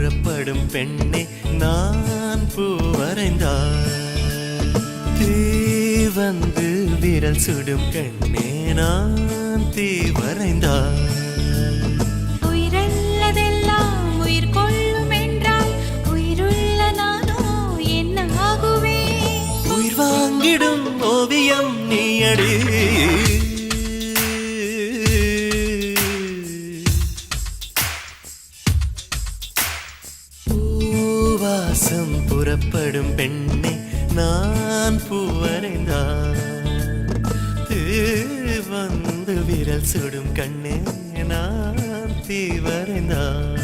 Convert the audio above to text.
புறப்படும் பெண்ணே நான் பூ வரைந்தார். தீ வந்து விரல் சுடும் கண்ணே நான் தீ வரைந்தார். உயிரல்லதெல்லாம் உயிர் கொள்ளும் என்றால் உயிருள்ள நானோ என்ன ஆகுவேன்? உயிர் வாங்கிடும் ஓவியம் நீ அடி. பூவாசம் புறப்படும் பெண்ணே நான் பூ வரைந்தார். வந்து விரல் சுடும் கண்ணே நான் தீ வரைந்தார்.